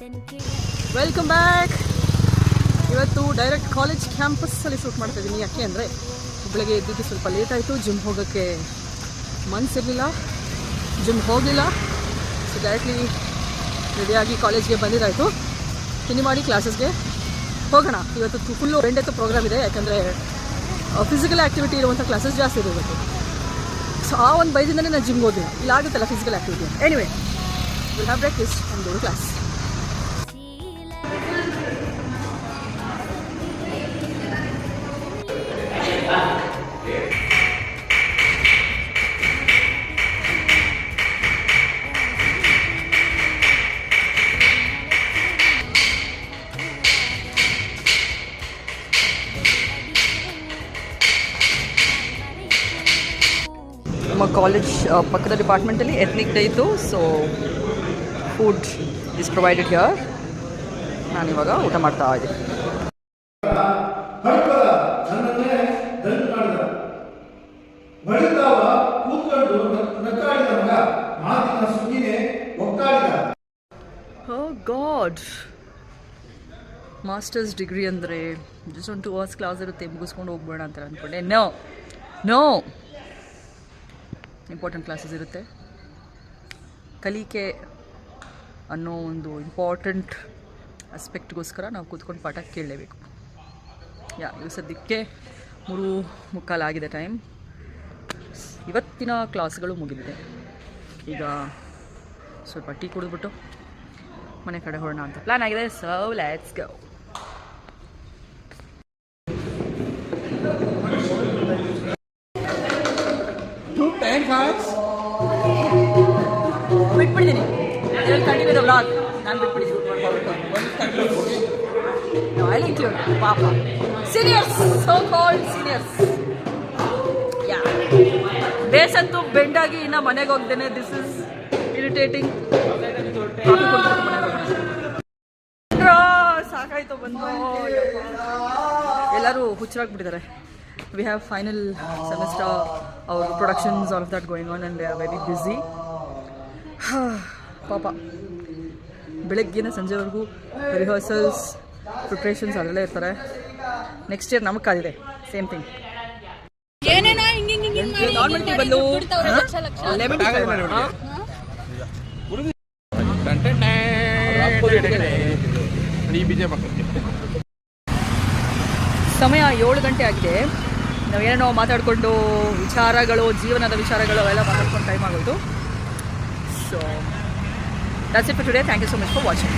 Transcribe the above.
Welcome back. ಇವತ್ತು direct college ಕ್ಯಾಂಪಸ್ಸಲ್ಲಿ shoot ಮಾಡ್ತಾ ಇದ್ದೀನಿ. ಯಾಕೆ ಅಂದರೆ ಬೆಳಗ್ಗೆ ಎದ್ದಿದ್ದು ಸ್ವಲ್ಪ ಲೇಟ್ ಆಯಿತು, ಜಿಮ್ ಹೋಗೋಕ್ಕೆ ಮನಸ್ಸಿರಲಿಲ್ಲ, ಜಿಮ್ ಹೋಗಲಿಲ್ಲ. ಸೊ ಡೈರೆಕ್ಟ್ಲಿ ರೆಡಿಯಾಗಿ ಕಾಲೇಜ್ಗೆ ಬಂದಿದ್ದಾಯಿತು. ತಿನ್ನಿ ಮಾಡಿ ಕ್ಲಾಸಸ್ಗೆ ಹೋಗೋಣ. ಇವತ್ತು ಫುಲ್ಲು ಬೆಂಡೆತ್ತು ಪ್ರೋಗ್ರಾಮ್ ಇದೆ, ಯಾಕಂದರೆ ಫಿಸಿಕಲ್ ಆ್ಯಕ್ಟಿವಿಟಿ ಇರುವಂಥ ಕ್ಲಾಸಸ್ ಜಾಸ್ತಿ ಇದೆ ಇವತ್ತು. ಸೊ ಆ ಒಂದು ಬೈದಿಂದಲೇ ನಾನು ಜಿಮ್ಗೆ ಹೋದಿಲ್ಲ, ಇಲ್ಲ ಆಗುತ್ತಲ್ಲ physical activity. Anyway will have breakfast and go to class. ನಮ್ಮ ಕಾಲೇಜ್ ಪಕ್ಕದ ಡಿಪಾರ್ಟ್ಮೆಂಟಲ್ಲಿ ಎತ್ನಿಕ್ ಡೇ ಇತ್ತು. So food is provided here. ನಾನಿವಾಗ ಊಟ ಮಾಡ್ತಾ ಇದ್ದೀನಿ. ಓ ಗಾಡ್, ಮಾಸ್ಟರ್ಸ್ ಡಿಗ್ರಿ ಅಂದರೆ ಜಸ್ಟ್ ಒಂದು 2 hours ಕ್ಲಾಸ್ ಇರುತ್ತೆ, ಮುಗಿಸ್ಕೊಂಡು ಹೋಗ್ಬೇಡ ಅಂತ ಅಂದ್ಕೊಂಡೆ. ನೋ ಇಂಪಾರ್ಟೆಂಟ್ ಕ್ಲಾಸಸ್ ಇರುತ್ತೆ. ಕಲಿಕೆ ಅನ್ನೋ ಒಂದು ಇಂಪಾರ್ಟೆಂಟ್ ಆಸ್ಪೆಕ್ಟ್ಗೋಸ್ಕರ ನಾವು ಕೂತ್ಕೊಂಡು ಪಾಠ ಕೇಳಲೇಬೇಕು. ಇವು ಸದ್ಯಕ್ಕೆ 3:45 ಆಗಿದೆ ಟೈಮ್. ಇವತ್ತಿನ ಕ್ಲಾಸ್ಗಳು ಮುಗಿದಿದೆ. ಈಗ ಸ್ವಲ್ಪ ಟೀ ಕುಡಿದ್ಬಿಟ್ಟು ಮನೆ ಕಡೆ ಹೊರಡೋಣ ಅಂತ ಪ್ಲ್ಯಾನ್ ಆಗಿದೆ. So let's go. ಬಿಟ್ಬಿಡ್ತೀನಿ, ಕಂಟಿನ್ಯೂ ದ ವ್ಲಾಗ್. ನಾನು ಬಿಟ್ಬಿಡಿ ಪಾಪ ಸೀನಿಯರ್ಸ್, ಸೋ ಕಾಲ್ಡ್ ಸೀನಿಯರ್ಸ್. ಯಾ ಬೇಸಂತೂ ಬೆಂಡಾಗಿ ಇನ್ನು ಮನೆಗೆ ಹೋಗ್ತೇನೆ. This is irritating. ಸಾಕಾಯ್ತು ಬಂದು. ಎಲ್ಲರೂ ಹುಚ್ಚರಾಗ್ಬಿಟ್ಟಿದ್ದಾರೆ. We have final semester, our productions, all of that going on, and they are very busy. ಪಾಪ ಬೆಳಗ್ಗಿನ ಸಂಜೆವರೆಗೂ ರಿಹರ್ಸಲ್ಸ್, ಪ್ರಿಪ್ರೇಷನ್ಸ್ ಅದರಲ್ಲೇ ಇರ್ತಾರೆ. ನೆಕ್ಸ್ಟ್ ಇಯರ್ ನಮಗೆ ಕಾದಿದೆ ಸೇಮ್ ಥಿಂಗ್. ನಾರ್ಮಲ್ ಟೀ ಬಂದು 11 ಸಮಯ 7 ಗಂಟೆ ಆಗಿದೆ. ನಾವೇನೋ ಮಾತಾಡಿಕೊಂಡು ವಿಚಾರಗಳು, ಜೀವನದ ವಿಚಾರಗಳು ಅವೆಲ್ಲ ಮಾತಾಡ್ಕೊಂಡು ಟೈಮ್ ಆಗೋದು. So that's it for today. Thank you so much for watching.